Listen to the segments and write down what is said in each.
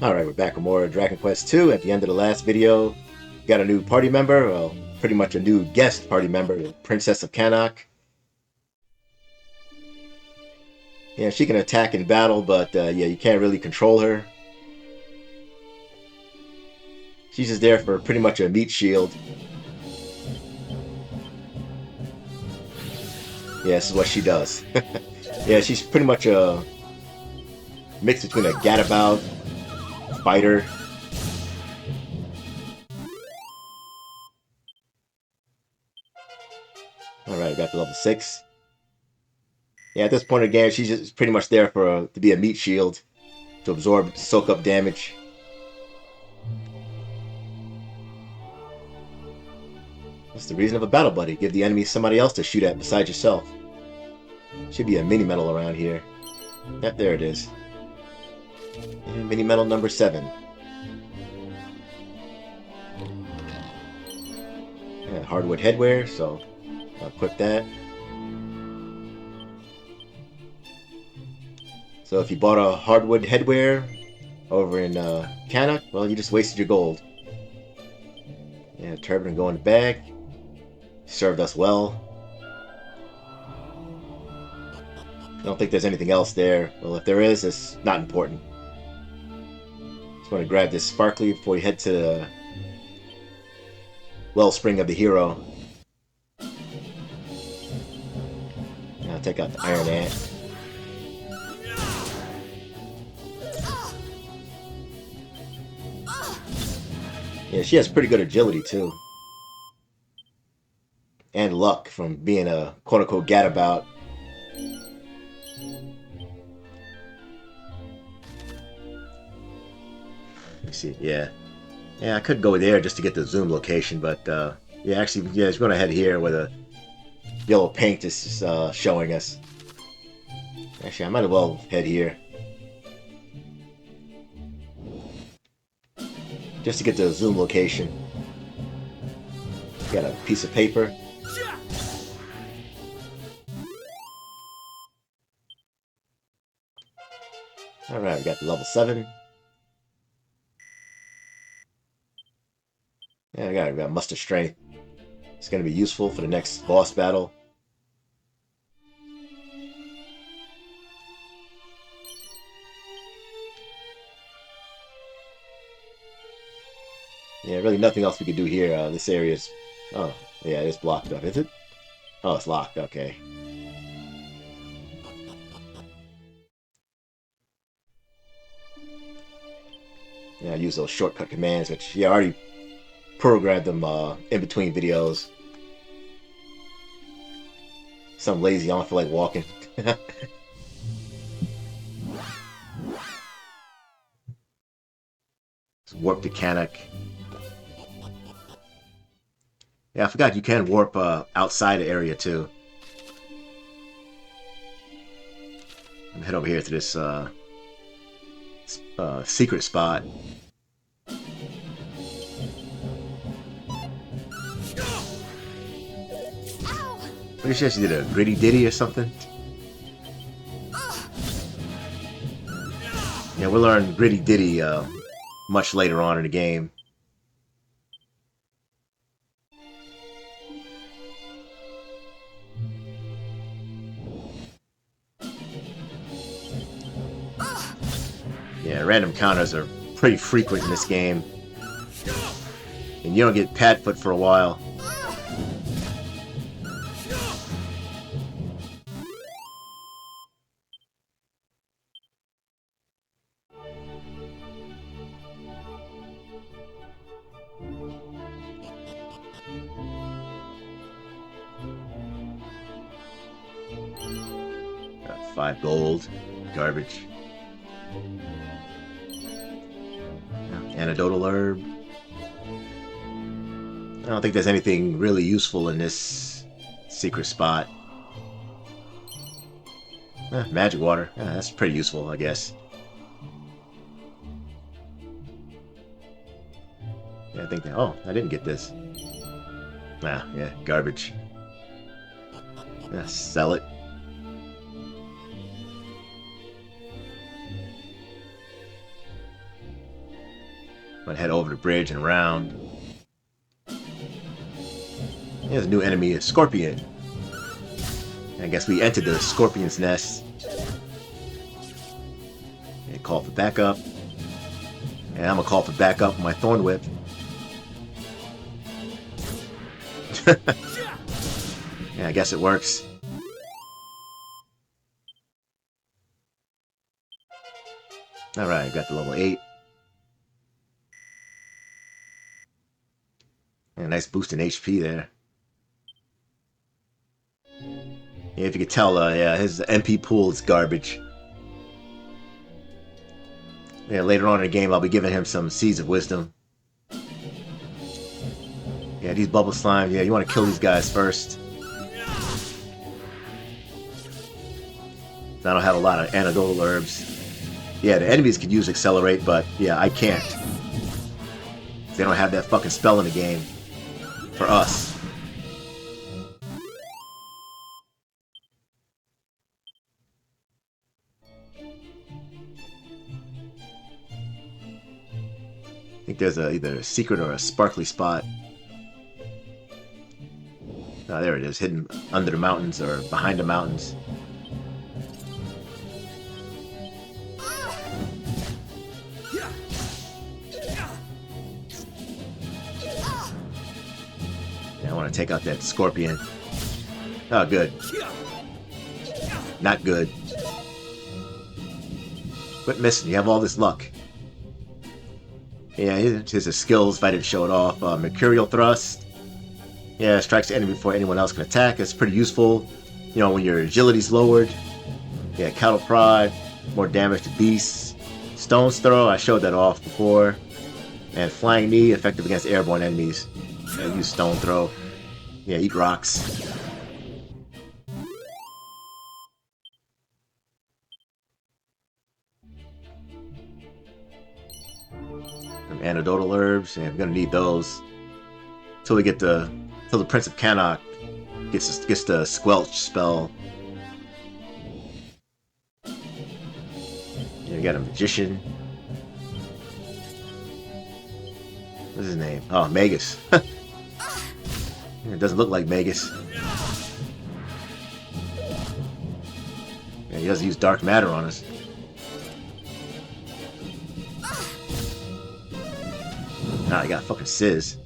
Alright, we're back with more Dragon Quest II. At the end of the last video, got a new party member, well, pretty much a new guest party member, the Princess of Cannock. Yeah, she can attack in battle, but yeah, you can't really control her. She's just there for pretty much a meat shield. Yeah, this is what she does. Yeah, she's pretty much a mix between a Gadabout fighter. Alright, got to level 6. Yeah, at this point in the game, she's just pretty much there for to be a meat shield, to absorb, soak up damage. That's the reason of a battle buddy. Give the enemy somebody else to shoot at besides yourself. Should be a mini medal around here. Yep, there it is. And mini medal number 7. Yeah, hardwood headwear, so I'll equip that. So if you bought a hardwood headwear over in Cannock, well, you just wasted your gold. Yeah, turban go in the bag. Served us well. I don't think there's anything else there. Well, if there is, it's not important. Just want to grab this sparkly before we head to the wellspring of the hero. Now take out the Iron Ant. Yeah, she has pretty good agility too. And luck from being a quote-unquote gadabout. Let me see, yeah. Yeah, I could go there just to get the zoom location, but yeah, actually, yeah, it's going to head here where the yellow paint is showing us. Actually, I might as well head here. Just to get the zoom location. Got a piece of paper. Alright, we got the level 7. Yeah, we got muster strength. It's going to be useful for the next boss battle. Yeah, really nothing else we can do here. This area's... Oh, yeah, it's blocked up, is it? Oh, it's locked, okay. Yeah, I use those shortcut commands, which, yeah, I already programmed them in between videos. So I'm lazy, I don't feel like walking. Warp to Cannock. Yeah, I forgot you can warp outside the area too. Head over here to this secret spot. Pretty sure she did a gritty ditty or something. Yeah, we'll learn gritty ditty much later on in the game. Yeah, random counters are pretty frequent in this game. And you don't get Padfoot for a while. Got 5 gold. Garbage. Antidotal herb. I don't think there's anything really useful in this secret spot. Magic water. That's pretty useful, I guess. Yeah, I think that... Oh, I didn't get this. Yeah, garbage. Yeah, sell it. Gonna head over the bridge and around. There's a new enemy, a scorpion. And I guess we entered the scorpion's nest. And call for backup. And I'm gonna call for backup with my thorn whip. Yeah, I guess it works. Alright, got the level 8. And a nice boost in HP there. Yeah, if you could tell, yeah, his MP pool is garbage. Yeah, later on in the game, I'll be giving him some Seeds of Wisdom. Yeah, these bubble slimes, yeah, you want to kill these guys first. I don't have a lot of antidotal herbs. Yeah, the enemies could use Accelerate, but yeah, I can't. They don't have that fucking spell in the game. For us. I think there's either a secret or a sparkly spot. Oh, there it is, hidden under the mountains or behind the mountains. Yeah, I want to take out that scorpion. Oh, good. Not good. Quit missing, you have all this luck. Yeah, here's his skills if I didn't show it off. Mercurial Thrust. Yeah, strikes the enemy before anyone else can attack. It's pretty useful, you know, when your agility's lowered. Yeah, Cattle Prod. More damage to beasts. Stone's Throw, I showed that off before. And Flying Knee, effective against airborne enemies. Yeah, use Stone Throw. Yeah, eat rocks. Some antidotal herbs, and I'm gonna need those until we get the Prince of Cannock gets the Squelch spell. Yeah, we got a magician. What's his name? Oh, Magus. It doesn't look like Magus. Yeah, he doesn't use dark matter on us. Nah, he got fucking Sizz.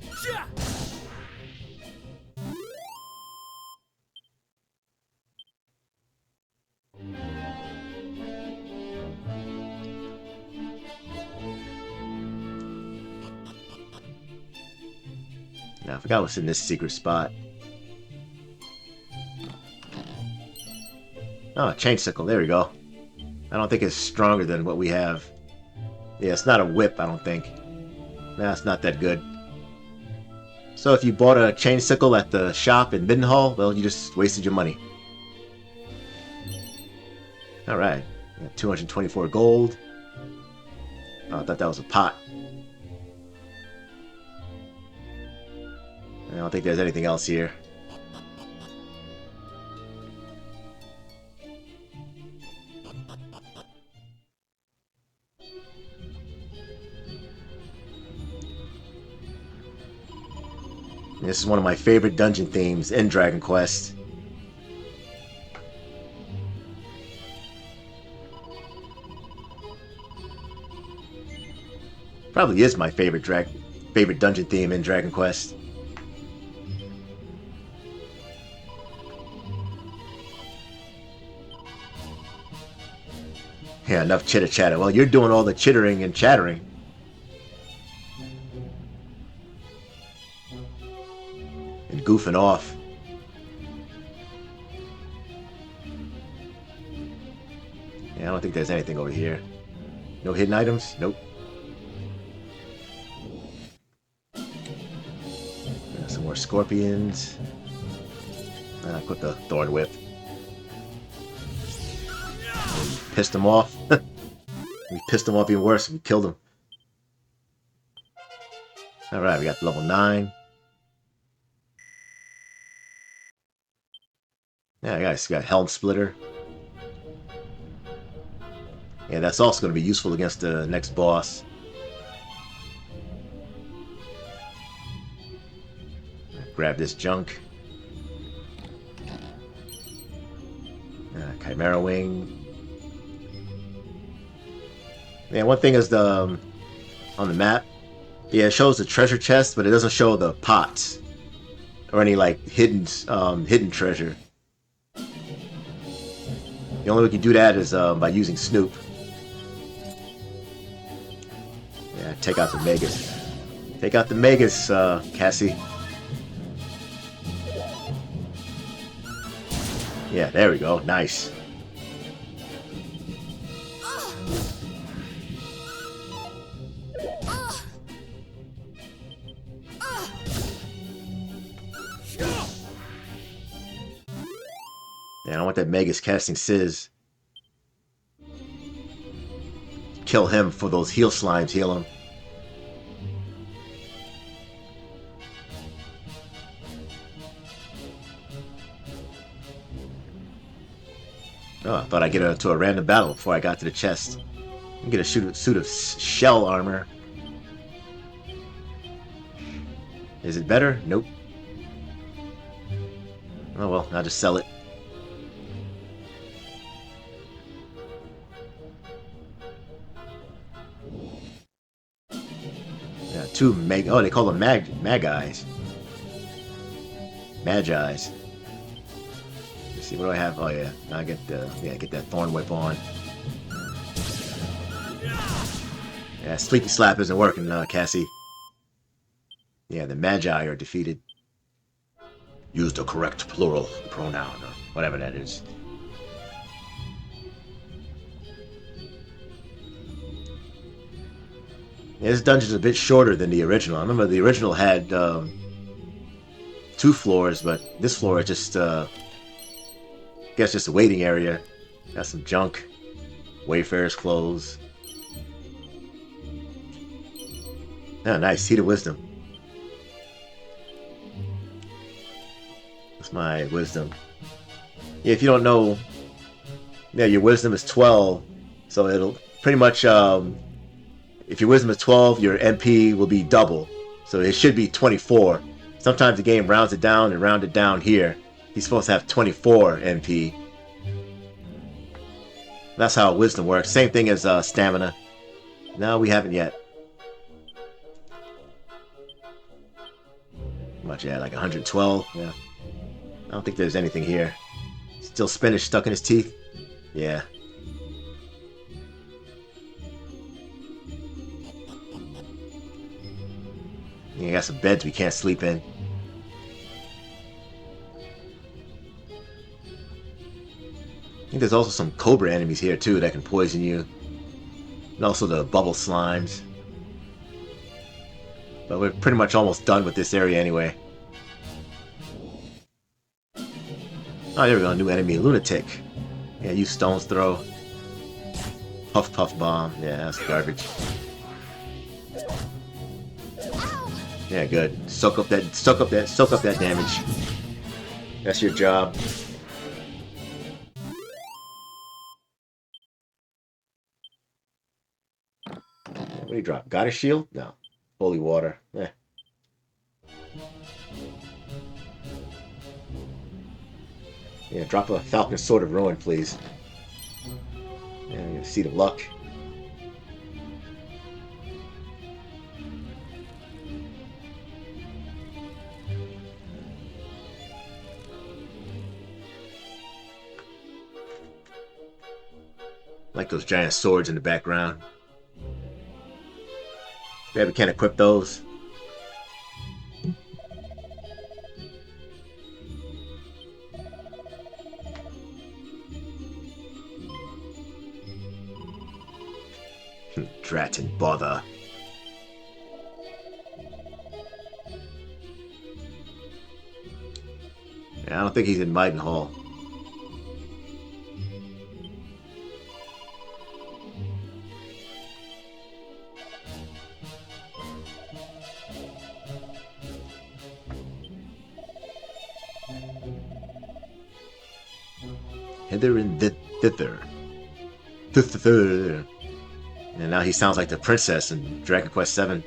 Now, I forgot what's in this secret spot. Oh, a chain sickle. There we go. I don't think it's stronger than what we have. Yeah, it's not a whip, I don't think. Nah, it's not that good. So if you bought a chain sickle at the shop in Middenhall, well, you just wasted your money. Alright. 224 gold. Oh, I thought that was a pot. I don't think there's anything else here. This is one of my favorite dungeon themes in Dragon Quest. Probably is my favorite dungeon theme in Dragon Quest. Yeah, enough chitter chatter. Well, you're doing all the chittering and chattering. And goofing off. Yeah, I don't think there's anything over here. No hidden items? Nope. Some more scorpions. I'll put the thorn whip. We pissed him off. We pissed him off even worse. We killed him. Alright, we got level 9. Yeah, guys, we got Helm Splitter. Yeah, that's also going to be useful against the next boss. Grab this junk. Chimera Wing. Yeah, one thing is the on the map. Yeah, it shows the treasure chest, but it doesn't show the pots or any like hidden treasure. The only way we can do that is by using Snoop. Yeah, take out the Megas. Take out the Megas, Cassie. Yeah, there we go. Nice. Yeah, I don't want that Megas casting Sizz. Kill him for those heal slimes. Heal him. Oh, I thought I'd get into a random battle before I got to the chest. And get a suit of shell armor. Is it better? Nope. Oh well, I'll just sell it. Yeah, two Mag. Oh, they call them Magi's. Magi's. Let's see, what do I have? Oh yeah, I get get that Thorn Whip on. Yeah, Sleepy Slap isn't working, Cassie. Yeah, the Magi are defeated. Use the correct plural pronoun, or whatever that is. Yeah, this dungeon's a bit shorter than the original. I remember the original had 2 floors, but this floor is just, I guess, just a waiting area. Got some junk, Wayfarer's clothes. Oh, nice. Seed of Wisdom. That's my wisdom. Yeah, if you don't know, yeah, your wisdom is 12, so it'll pretty much, if your wisdom is 12, your MP will be double, so it should be 24. Sometimes the game rounds it down and rounds it down here. He's supposed to have 24 MP. That's how wisdom works. Same thing as stamina. No, we haven't yet. Much, yeah, like 112. Yeah. I don't think there's anything here. Still spinach stuck in his teeth? Yeah. You got some beds we can't sleep in. I think there's also some Cobra enemies here too that can poison you. And also the bubble slimes. But we're pretty much almost done with this area anyway. Oh, there we go, a new enemy, Lunatic. Yeah, use Stone's Throw. Puff Puff Bomb. Yeah, that's garbage. Yeah, good. Soak up that damage. That's your job. What do you drop? Got a shield? No. Holy water. Eh. Yeah, drop a Falcon Sword of Ruin, please. And Seed of Luck. Like those giant swords in the background. Yeah, we can't equip those. Dratton bother. Yeah, I don't think he's in Maidenhall. Hither and thither. And now he sounds like the princess in Dragon Quest VII.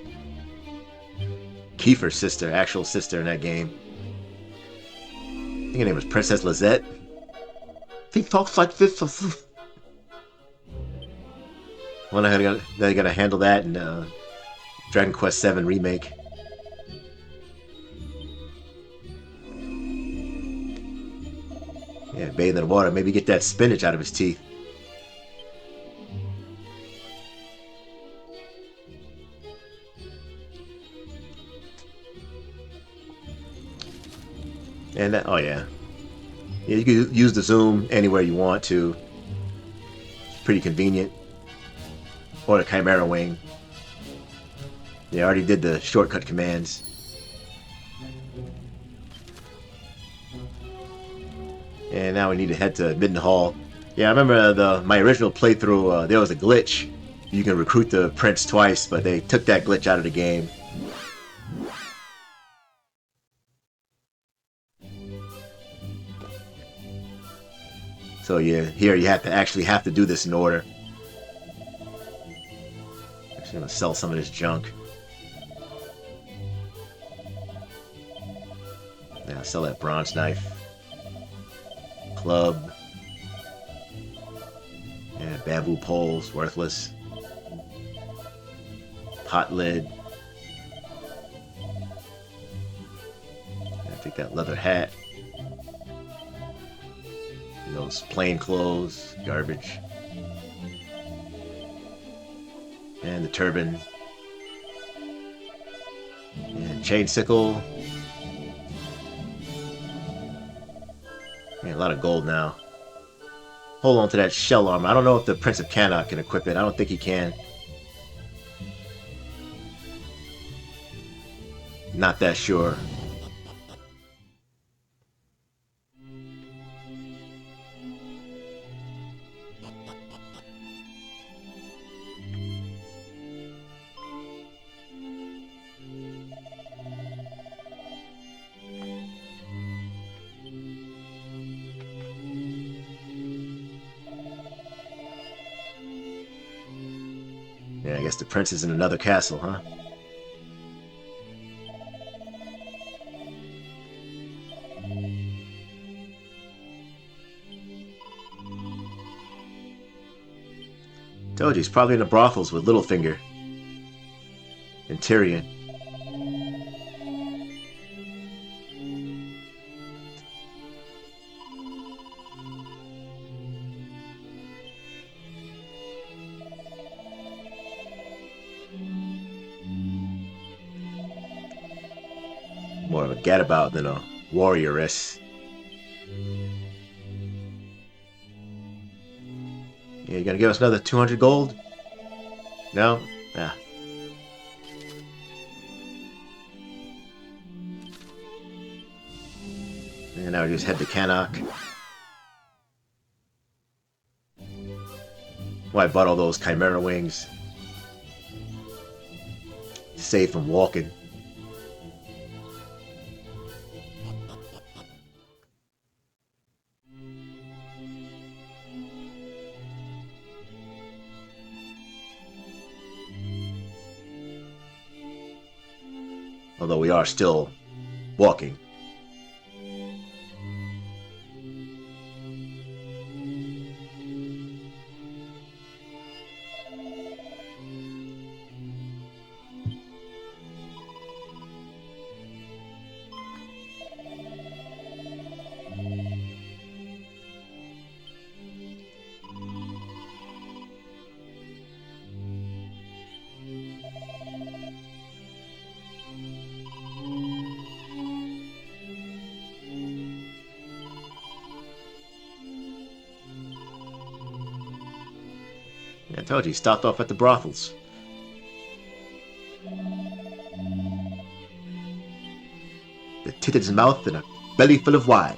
Kiefer's sister, actual sister in that game. think her name was Princess Lizette. He talks like this. Wonder how they're gonna handle that in Dragon Quest VII Remake. Yeah, bathe in the water. Maybe get that spinach out of his teeth. And that, oh yeah. Yeah, you can use the zoom anywhere you want to. It's pretty convenient. Or the Chimera Wing. Yeah, I already did the shortcut commands. And now we need to head to Midden Hall. Yeah, I remember my original playthrough, there was a glitch. You can recruit the prince twice, but they took that glitch out of the game. So yeah, here you actually have to do this in order. Actually, I'm gonna sell some of this junk. Yeah, sell that bronze knife. Club. Yeah, bamboo poles, worthless. Pot lid. I take that leather hat. And those plain clothes, garbage. And the turban. And chain sickle. Yeah, a lot of gold now. Hold on to that shell armor. I don't know if the Prince of Cannock can equip it. I don't think he can. Not that sure. Yeah, I guess the prince is in another castle, huh? Told you, he's probably in the brothels with Littlefinger and Tyrion. More of a gadabout than a warrioress. Yeah, you gonna give us another 200 gold? No? Yeah. And now we just head to Cannock. Well, I bought all those Chimera wings. Saved from walking. Although we are still walking. Yeah, I told you, he stopped off at the brothels. The tit in his mouth and a belly full of wine.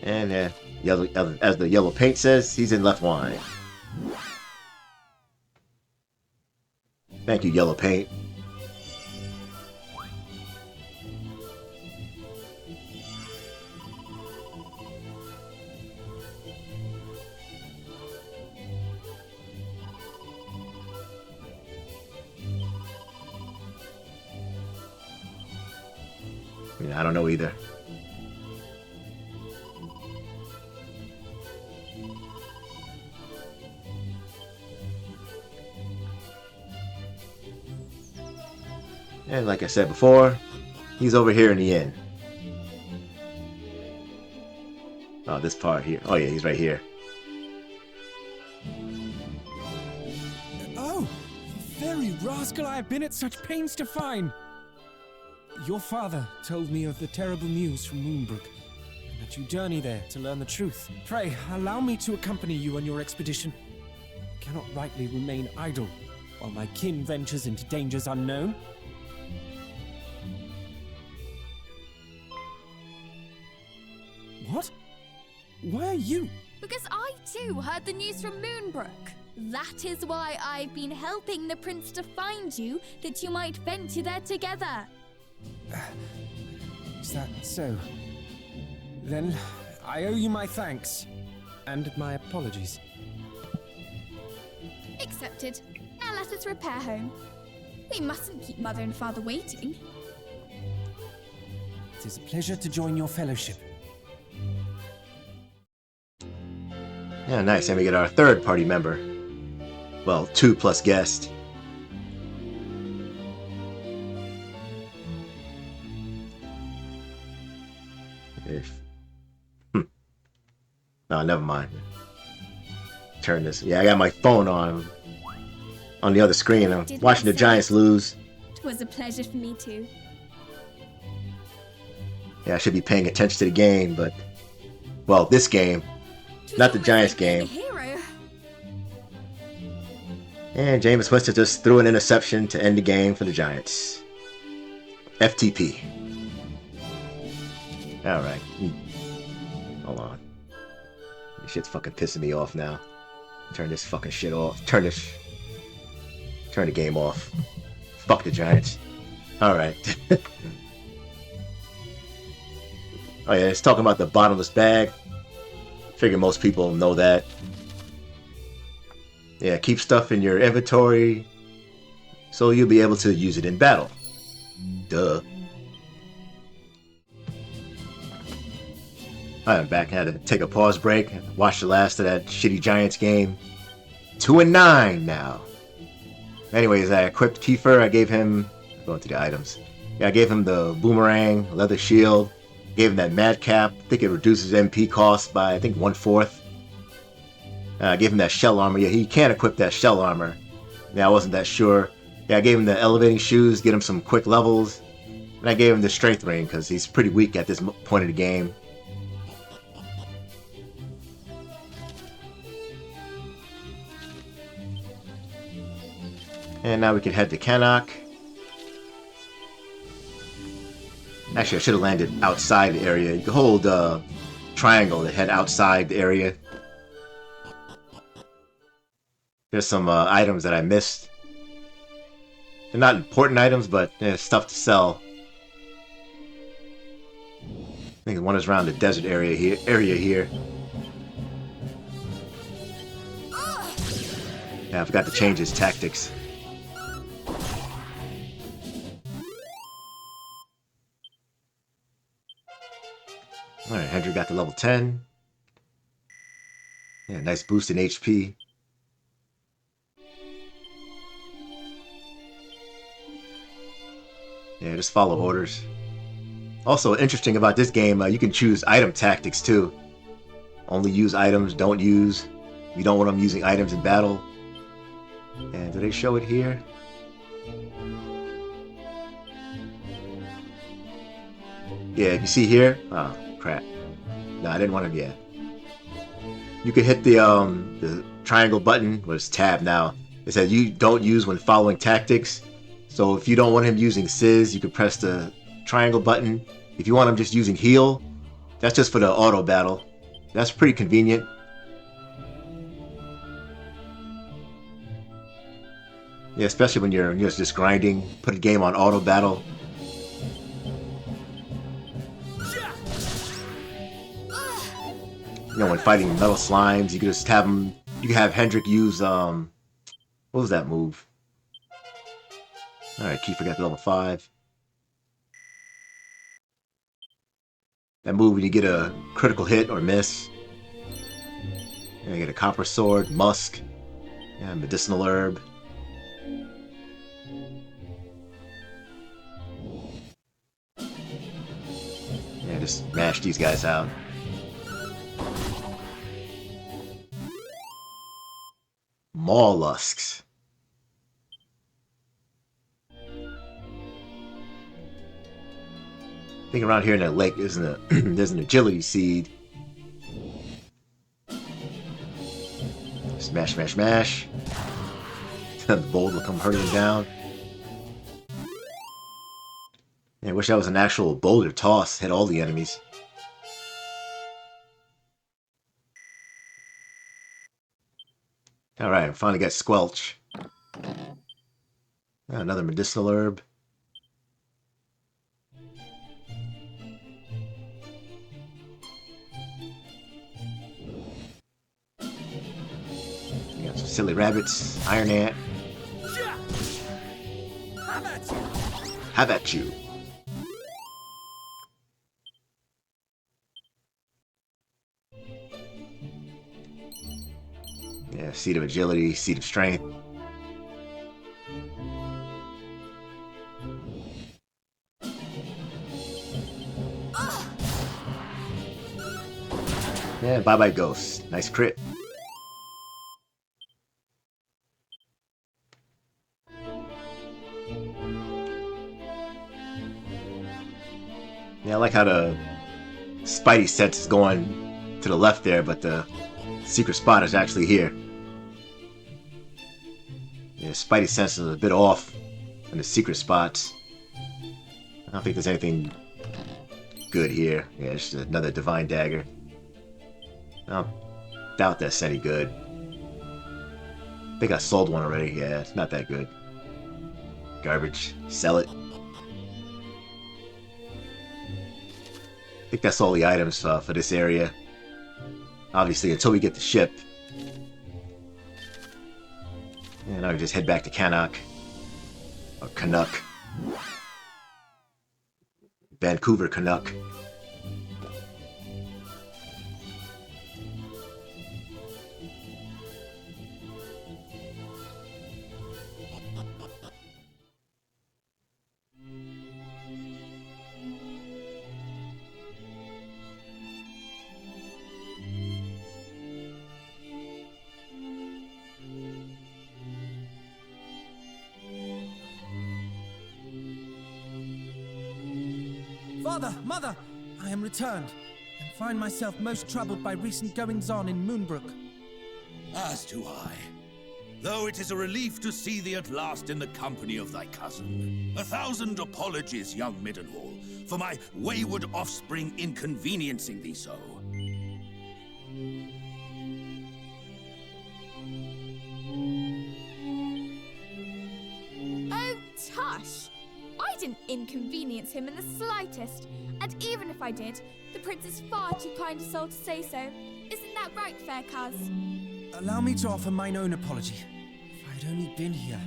And yellow, as the yellow paint says, he's in left wine. Thank you, yellow paint. Yeah, I don't know either. And like I said before, he's over here in the inn. Oh, this part here. Oh yeah, he's right here. Oh, very rascal I have been at such pains to find. Your father told me of the terrible news from Moonbrook, and that you journey there to learn the truth. Pray, allow me to accompany you on your expedition. I cannot rightly remain idle, while my kin ventures into dangers unknown. What? Why are you? Because I too heard the news from Moonbrook. That is why I've been helping the prince to find you, that you might venture there together. Is that so? Then I owe you my thanks, and my apologies. Accepted. Now let us repair home. We mustn't keep mother and father waiting. It is a pleasure to join your fellowship. Yeah, nice. And we get our third party member. Well, 2 plus guest. No, never mind. Turn this. Yeah, I got my phone on the other screen. I'm watching the Giants lose. It was a pleasure for me too. Yeah, I should be paying attention to the game, but... Well, this game. Not the Giants game. And Jameis Winston just threw an interception to end the game for the Giants. FTP. Alright. Hold on. This shit's fucking pissing me off now. Turn this fucking shit off. Turn the game off. Fuck the Giants. Alright. Oh yeah, it's talking about the bottomless bag. Figure most people know that. Yeah, keep stuff in your inventory so you'll be able to use it in battle. Duh. I'm back. I had to take a pause break and watch the last of that shitty Giants game. 2-9 now. Anyways, I equipped Kiefer. I gave him... Going to the items. Yeah, I gave him the boomerang, leather shield. Gave him that madcap. I think it reduces MP cost by, I think, 1/4. I gave him that shell armor. Yeah, he can't equip that shell armor. Yeah, I wasn't that sure. Yeah, I gave him the elevating shoes, get him some quick levels. And I gave him the strength ring, because he's pretty weak at this point of the game. And now we can head to Cannock. Actually, I should have landed outside the area. You can hold triangle to head outside the area. There's some items that I missed. They're not important items, but there's stuff to sell. I think one is around the desert area here. Yeah, I forgot to change his tactics. Alright, Hendry got to level 10. Yeah, nice boost in HP. Yeah, just follow orders. Also, interesting about this game, you can choose item tactics too. Only use items, don't use. You don't want them using items in battle. And do they show it here? Yeah, you see here? Oh, crap. No, I didn't want to, yeah. You can hit the triangle button, or it's tab now. It says you don't use when following tactics. So if you don't want him using Sizz, you can press the triangle button. If you want him just using heal, that's just for the auto battle. That's pretty convenient. Yeah, especially when you're just grinding. Put a game on auto battle. You know, when fighting metal slimes, you can just have them. You can have Hendrik use what was that move? All right, Kiefer got to level 5. That move when you get a critical hit or miss. And you get a copper sword, musk, and medicinal herb. Yeah, just mash these guys out. Mollusks. I think around here in that lake there's an agility seed. Smash, smash, smash. The bolt will come hurtling down. Yeah, I wish that was an actual boulder toss. Hit all the enemies. Alright, I finally got Squelch. Another medicinal herb. You got some silly rabbits, iron ant. Have at you. Yeah, seed of agility, seed of strength. Yeah, bye-bye ghost. Nice crit. Yeah, I like how the Spidey sense is going to the left there, but the secret spot is actually here. Yeah, Spidey sense is a bit off in the secret spots. I don't think there's anything good here. Yeah, it's just another divine dagger. I doubt that's any good. I think I sold one already. Yeah, it's not that good. Garbage. Sell it. I think that's all the items for this area. Obviously, until we get the ship. And I just head back to Cannock. Or Cannock. Vancouver Cannock. Father, Mother, I am returned, and find myself most troubled by recent goings-on in Moonbrook. As do I. Though it is a relief to see thee at last in the company of thy cousin. 1,000 apologies, young Middenhall, for my wayward offspring inconveniencing thee so. Oh, tush! I didn't inconvenience him in the slightest. And even if I did, the prince is far too kind a soul to say so. Isn't that right, fair cuz? Allow me to offer mine own apology. If I had only been here.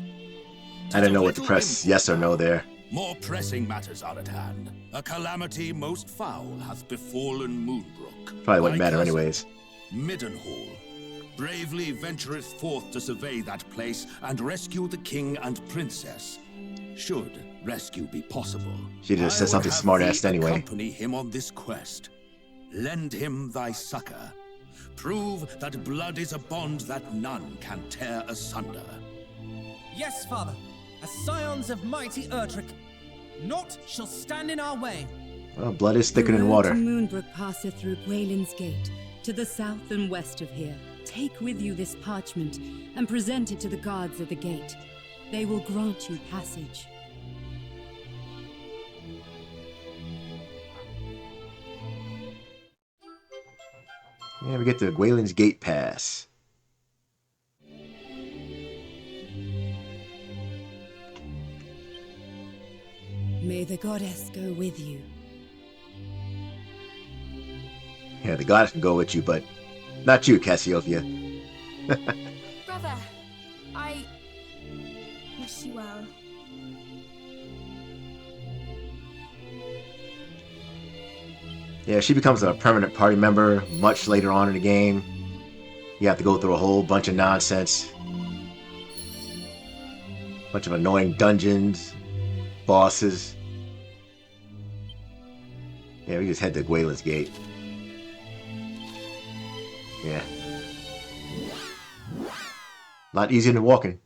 I didn't know what to press yes or no there. More pressing matters are at hand. A calamity most foul hath befallen Moonbrook. Probably wouldn't My matter cousin, anyways. Middenhall bravely ventureth forth to survey that place and rescue the king and princess. Should rescue be possible, She just said I would something have smart-ass thee anyway. Accompany him on this quest. Lend him thy succor. Prove that blood is a bond that none can tear asunder. Yes, Father. As scions of mighty Erdrick, naught shall stand in our way. Well, blood is thicker The than road water. to Moonbrook passeth through Gwaelin's Gate, to the south and west of here. Take with you this parchment, and present it to the guards at the gate. They will grant you passage. And we get the Gwaelin's Gate Pass. May the goddess go with you. Yeah, the goddess can go with you, but not you, Cassiopeia. Brother, I wish you well. Yeah, she becomes a permanent party member much later on in the game. You have to go through a whole bunch of nonsense. Bunch of annoying dungeons, bosses. Yeah, we just head to Gwaelin's Gate. Yeah. A lot easier than walking.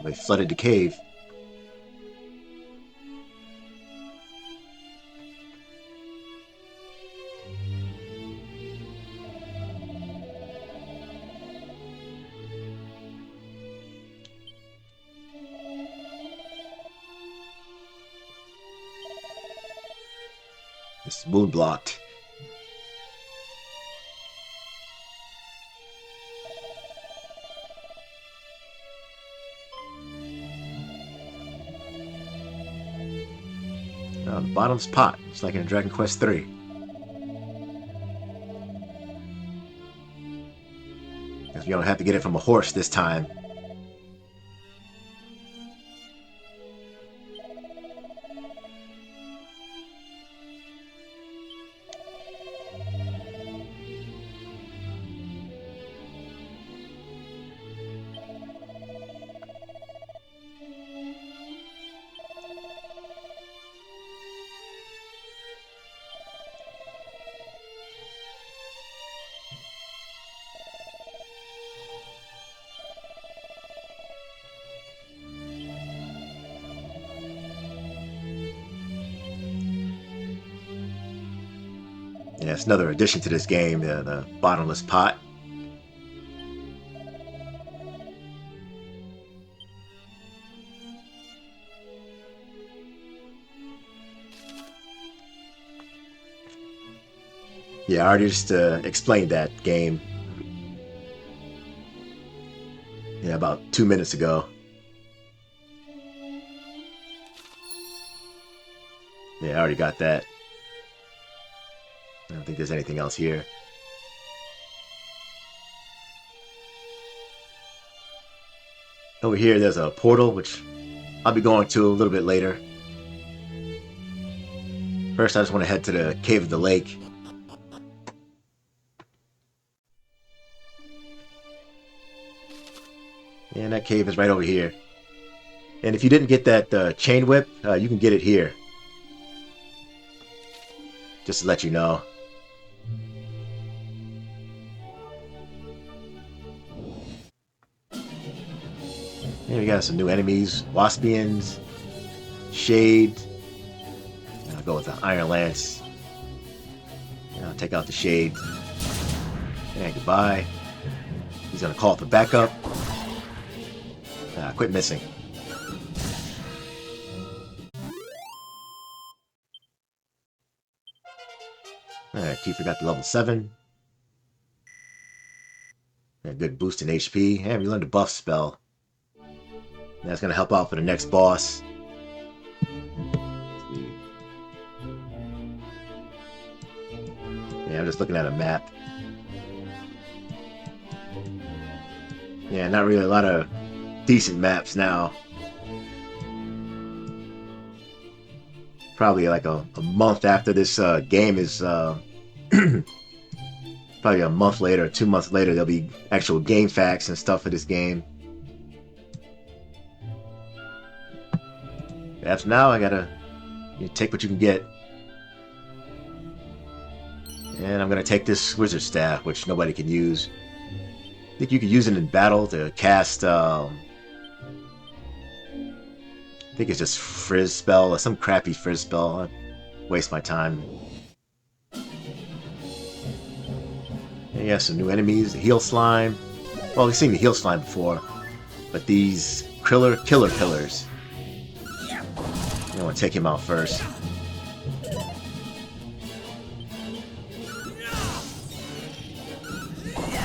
They flooded the cave. It's moon blocked. The bottom's pot. It's like in Dragon Quest III. Guess we don't have to get it from a horse this time. Yeah, it's another addition to this game, the bottomless pot. Yeah, I already just explained that game. Yeah, about 2 minutes ago. Yeah, I already got that. I don't think there's anything else here. Over here, there's a portal, which I'll be going to a little bit later. First, I just want to head to the Cave of the Lake. And that cave is right over here. And if you didn't get that chain whip, you can get it here. Just to let you know. Here we got some new enemies. Waspians. Shade. I'll go with the Iron Lance. And I'll take out the Shade. And goodbye. He's gonna call for backup. Quit missing. Alright, Kiefer got to level 7. A good boost in HP. And we learned a buff spell. That's going to help out for the next boss. Yeah, I'm just looking at a map. Yeah, not really a lot of decent maps now. Probably like a month after this game is... probably a month later, 2 months later, there'll be actual game facts and stuff for this game. After now, I gotta take what you can get. And I'm going to take this wizard staff, which nobody can use. I think you could use it in battle to cast, I think it's just frizz spell, or some crappy frizz spell. I'd waste my time. And yeah, some new enemies, the heal slime. Well, we've seen the heal slime before, but these killer pillars. I want to take him out first.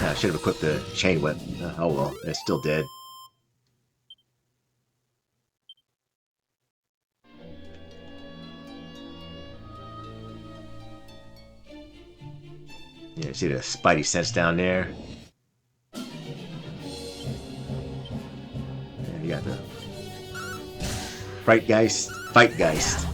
I should have equipped the chain whip. Oh well, it's still dead. Yeah, you see the spidey sense down there. Yeah, you got the Fightgeist.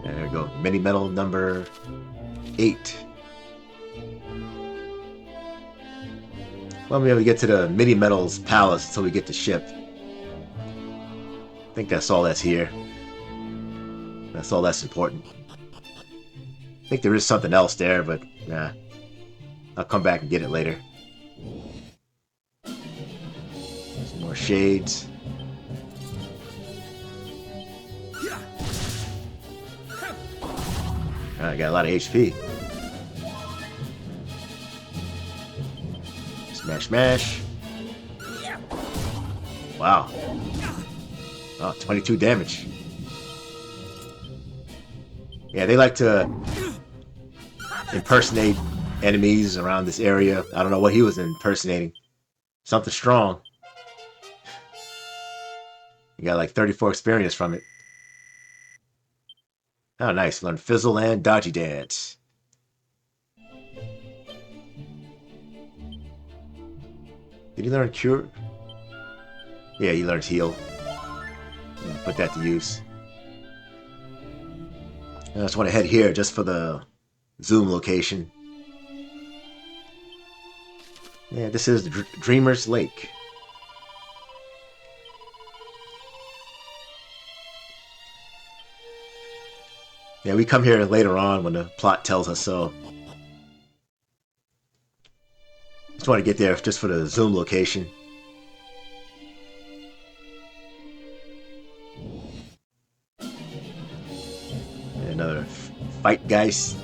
There we go. Mini medal number 8. Well, we have to get to the Mini Metals Palace until we get the ship. I think that's all that's here. That's all that's important. I think there is something else there, but nah. I'll come back and get it later. Some more shades. I got a lot of HP. Smash. Wow. Oh, 22 damage. Yeah, they like to impersonate enemies around this area. I don't know what he was impersonating. Something strong. You got like 34 experience from it. Oh, nice. Learn Fizzle and Dodgy Dance. Did he learn Cure? Yeah, he learns Heal. Yeah, put that to use. I just want to head here just for the zoom location. Yeah, this is Dreamer's Lake. Yeah, we come here later on when the plot tells us so. Just want to get there just for the zoom location. And another Fightgeist.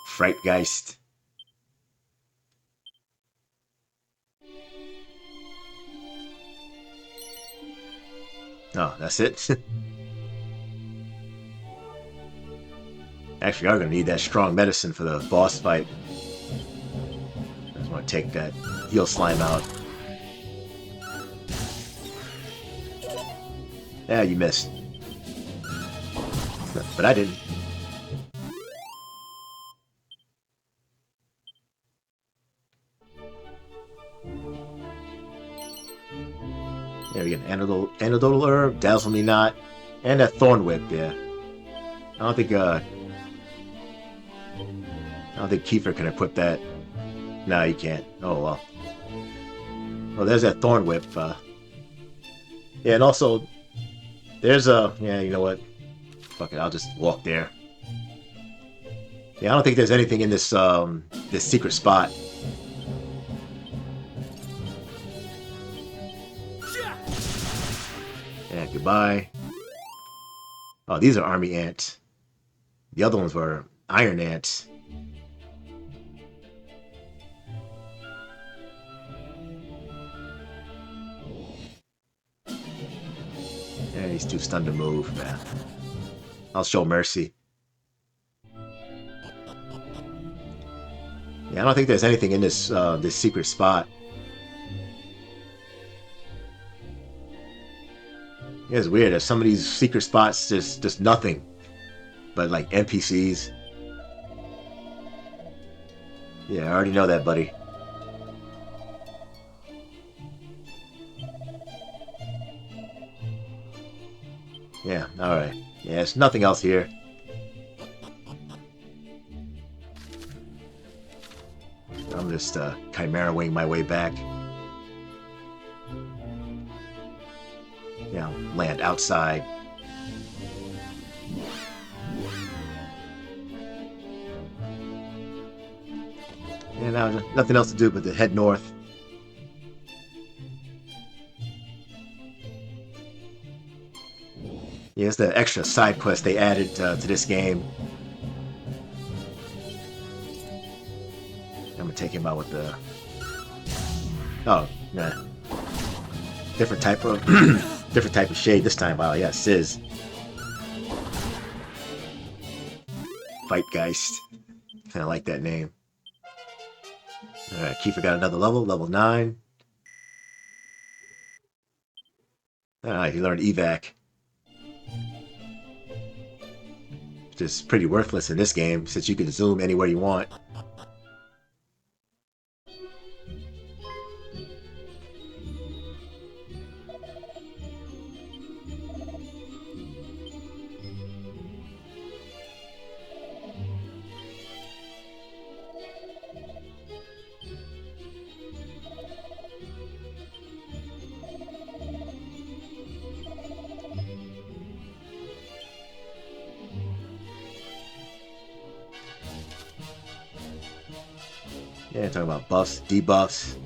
Frightgeist. Oh, that's it? Actually, I'm going to need that strong medicine for the boss fight. I just want to take that heal slime out. Yeah, you missed. But I didn't. There we go. Antidotal herb, dazzle me not, and that thorn whip. Yeah, I don't think Kiefer can equip that. No, he can't. Oh well. Well, there's that thorn whip. Yeah, and also there's a yeah. You know what? Fuck it. I'll just walk there. Yeah, I don't think there's anything in this this secret spot. Yeah, goodbye. Oh, these are army ants. The other ones were iron ants. Yeah, he's too stunned to move, man. I'll show mercy. Yeah, I don't think there's anything in this this secret spot. Yeah, it's weird. There's some of these secret spots, just nothing, but like NPCs. Yeah, I already know that, buddy. Yeah, alright. Yeah, there's nothing else here. I'm just chimera-wing my way back. Yeah, land outside. And now nothing else to do but to head north. Yeah, it's the extra side quest they added to this game. I'm gonna take him out with the... Oh, nah. Different type of different type of shade this time. Wow, yeah, Sizz. Fightgeist. Kinda like that name. Alright, Kiefer got another level, level 9. Alright, he learned evac. Which is pretty worthless in this game, since you can zoom anywhere you want. Yeah, talking about buffs, debuffs.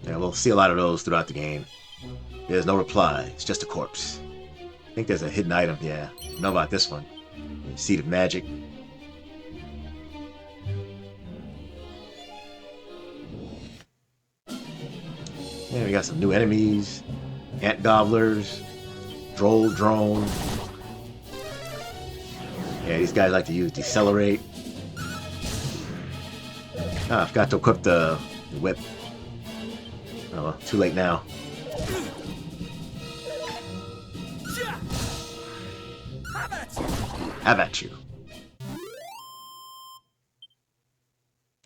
Yeah, we'll see a lot of those throughout the game. There's no reply, it's just a corpse. I think there's a hidden item, yeah. Know about this one. Seed of Magic. Yeah, we got some new enemies. Ant Gobblers. Droll Drone. Yeah, these guys like to use Decelerate. Ah, I forgot to equip the whip. Oh well, too late now. Have at you.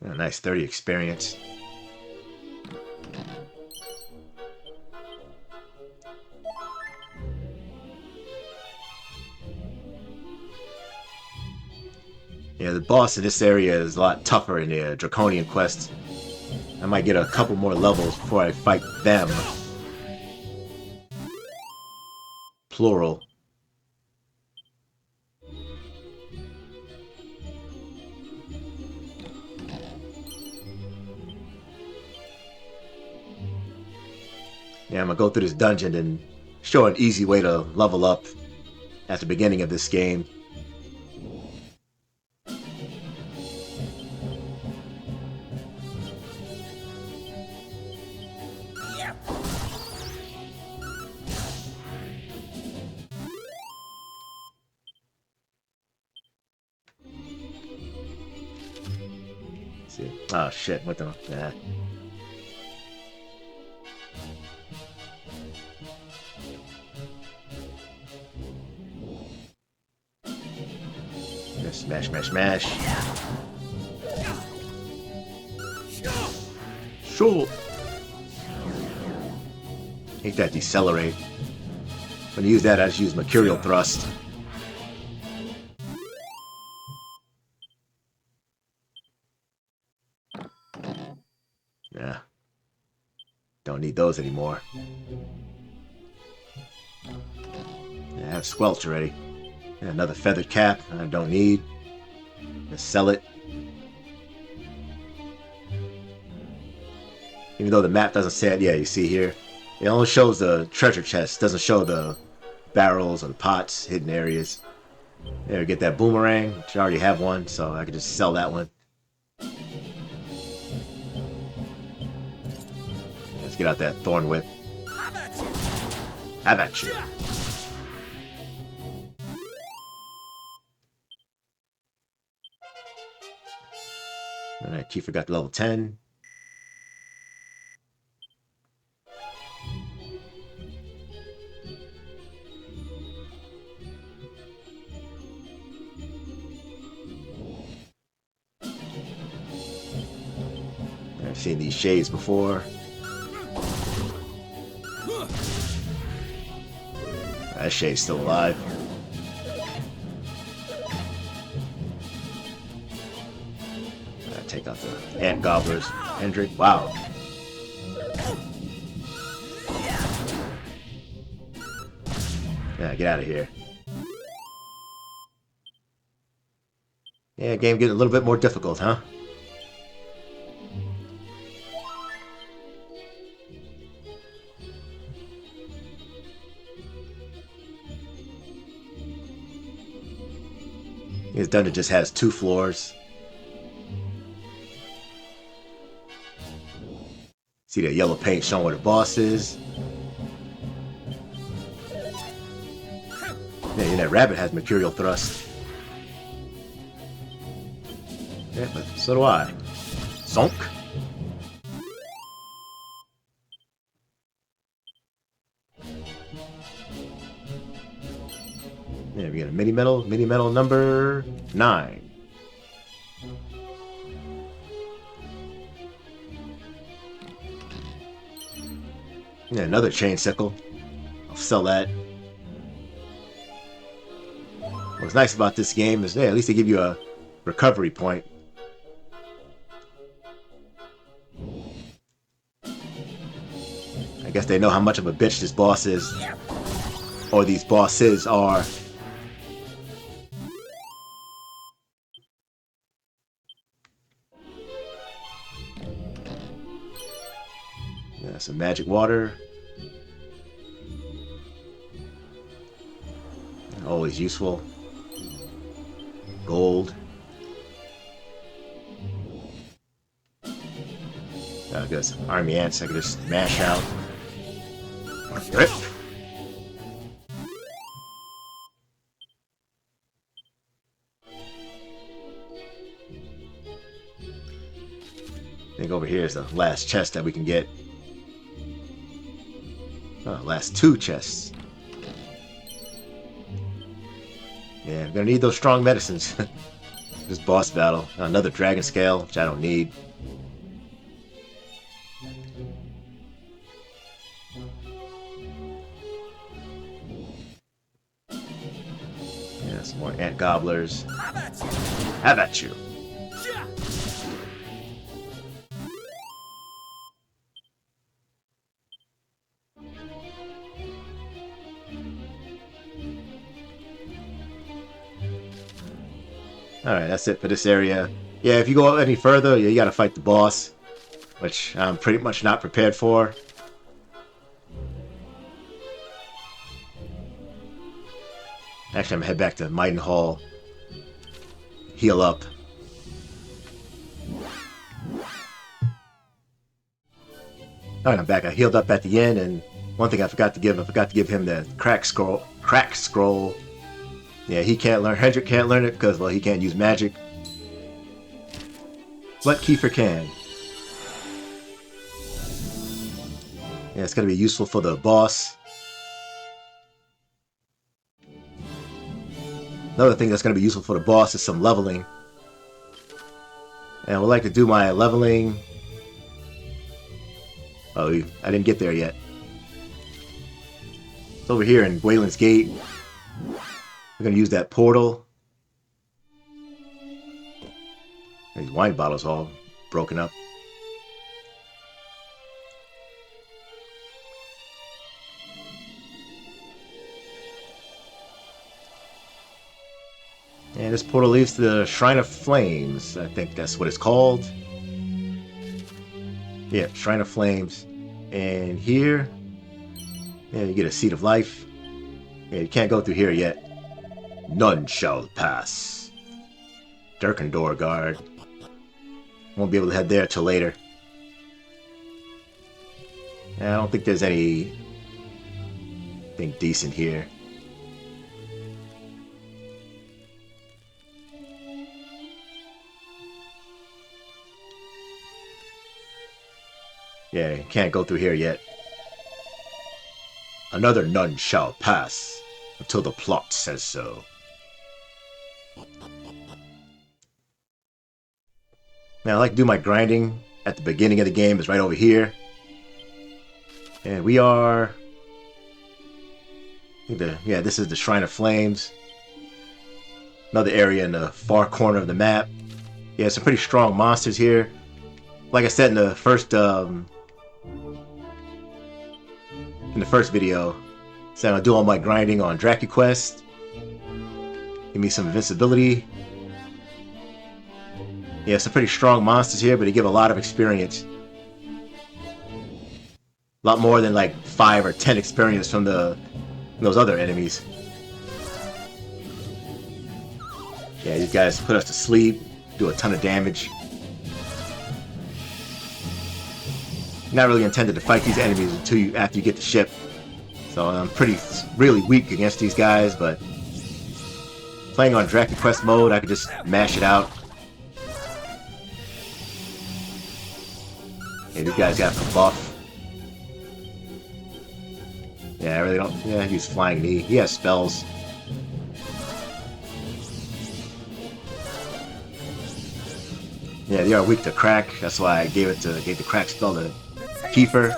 Oh, nice, 30 experience. Yeah, the boss in this area is a lot tougher in the Draconian quest. I might get a couple more levels before I fight them. Plural. Yeah, I'm gonna go through this dungeon and show an easy way to level up at the beginning of this game. See. Oh shit, what the... Nah. Smash, smash, smash. Sure. Hate that Decelerate. When you use that, I just use Mercurial Thrust. Yeah. Don't need those anymore. Yeah, I have Squelch already. And another Feathered Cap I don't need. Just sell it. Even though the map doesn't say it, yeah, you see here. It only shows the treasure chest, doesn't show the barrels or the pots, hidden areas. There, get that boomerang, which I already have one, so I can just sell that one. Let's get out that Thorn Whip. Have at you. Alright, Kiefer got level 10. I've seen these shades before. That Shay's still alive. Take out the ant gobblers. Hendrik, wow. Yeah, get out of here. Yeah, game getting a little bit more difficult, huh? This dungeon just has 2 floors. See that yellow paint showing where the boss is. Yeah, and that rabbit has mercurial thrust. Yeah, but so do I. Zonk. Yeah, we got a mini medal number 9. Yeah, another chain sickle. I'll sell that. What's nice about this game is, yeah, at least they give you a recovery point. I guess they know how much of a bitch this boss is. Or these bosses are. Yeah, some magic water. Always useful. Gold. I got some army ants I can just smash out. Rip. I think over here is the last chest that we can get. Oh, last 2 chests. Yeah, I'm gonna need those strong medicines. This boss battle. Another dragon scale, which I don't need. Yeah, some more ant gobblers. How about you? Alright, that's it for this area. Yeah, if you go any further, you gotta fight the boss, which I'm pretty much not prepared for. Actually, I'm gonna head back to Mighton Hall. Heal up. Alright, I'm back. I healed up at the end, and one thing I forgot to give him the crack scroll. Yeah, he can't learn. Hendrik can't learn it because, well, he can't use magic. But Kiefer can. Yeah, it's going to be useful for the boss. Another thing that's going to be useful for the boss is some leveling. And I would like to do my leveling. Oh, I didn't get there yet. It's over here in Wayland's Gate. We're going to use that portal. These wine bottles all broken up. And this portal leads to the Shrine of Flames. I think that's what it's called. Yeah, Shrine of Flames. And here, yeah, you get a Seed of Life. Yeah, you can't go through here yet. None shall pass. Durkendor guard. Won't be able to head there till later. I don't think there's anything decent here. Yeah, you can't go through here yet. Another none shall pass until the plot says so. Now, I like to do my grinding at the beginning of the game. It's right over here. And we are Yeah, this is the Shrine of Flames. Another area in the far corner of the map. Yeah, some pretty strong monsters here. Like I said in the first video, so I'll do all my grinding on DracuQuest. Give me some invincibility. Yeah, some pretty strong monsters here, but they give a lot of experience. A lot more than like 5 or 10 experience from those other enemies. Yeah, these guys put us to sleep, do a ton of damage. Not really intended to fight these enemies after you get the ship. So I'm really weak against these guys, but playing on DracuQuest mode, I could just mash it out. Yeah, these guys got some buff. Yeah, I really don't. Yeah, he's Flying Knee. He has spells. Yeah, they are weak to crack. That's why I gave the crack spell to Kiefer.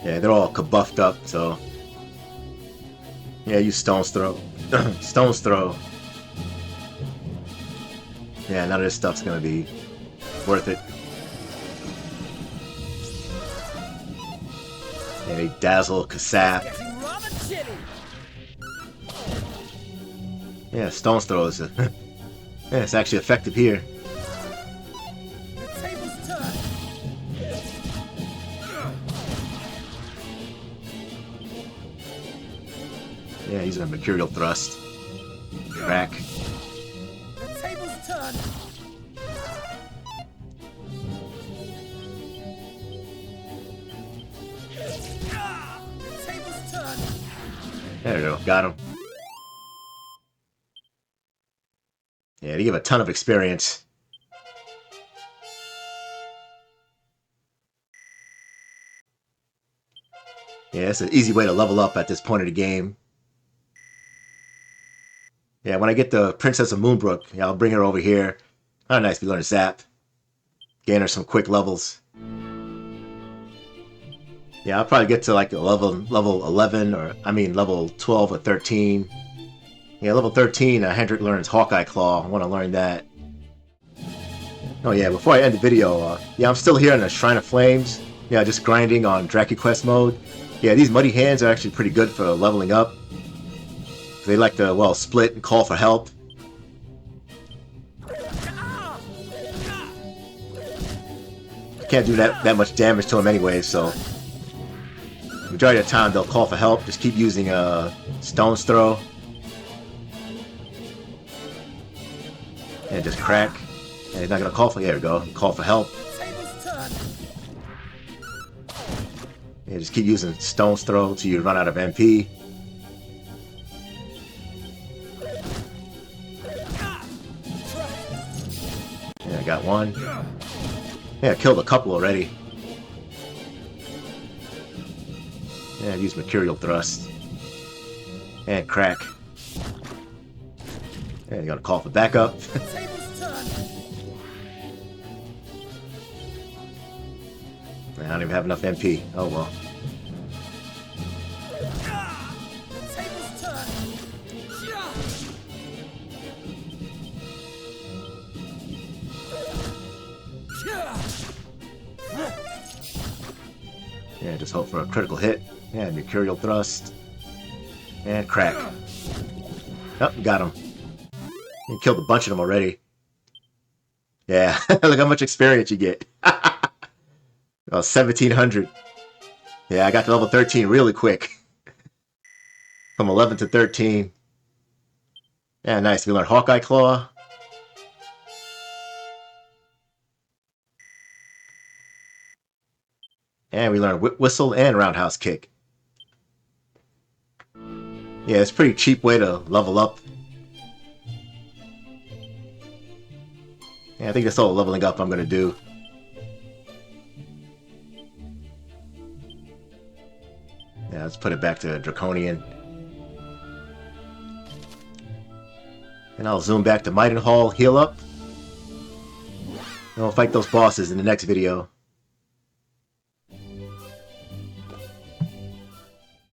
Yeah, they're all kabuffed up, so yeah, use Stone's Throw. Stone's Throw. Yeah, none of this stuff's gonna be worth it. Yeah, they dazzle, Kasap. Yeah, Stone's Throw is yeah, it's actually effective here. Yeah, using a Mercurial Thrust. Crack. There we go, got him. Yeah, they give a ton of experience. Yeah, it's an easy way to level up at this point of the game. Yeah, when I get the Princess of Moonbrook, yeah, I'll bring her over here. Oh, nice, we learn Zap. Gain her some quick levels. Yeah, I'll probably get to like level 11, or I mean level 12 or 13. Yeah, level 13, Hendrik learns Hawkeye Claw. I want to learn that. Oh yeah, before I end the video, yeah, I'm still here in the Shrine of Flames. Yeah, just grinding on DracuQuest mode. Yeah, these Muddy Hands are actually pretty good for leveling up. They like to, well, split and call for help. Can't do that much damage to them anyway, so majority of the time they'll call for help. Just keep using Stone's Throw. And just crack. And he's not gonna call for, there we go, call for help. Yeah, just keep using Stone's Throw till you run out of MP. Yeah, I got one. Yeah, I killed a couple already. Yeah, use Mercurial Thrust. And crack. Yeah, you gotta call for backup. I don't even have enough MP. Oh well. Yeah, just hope for a critical hit. Yeah, Mercurial Thrust. And crack. Oh, got him. You killed a bunch of them already. Yeah, look how much experience you get. 1700. Yeah, I got to level 13 really quick. From 11 to 13. Yeah, nice. We learned Hawkeye Claw. And we learned Whistle and Roundhouse Kick. Yeah, it's a pretty cheap way to level up. Yeah, I think that's all the leveling up I'm going to do. Yeah, let's put it back to Draconian. And I'll zoom back to Mightenhall, heal up. And we'll fight those bosses in the next video.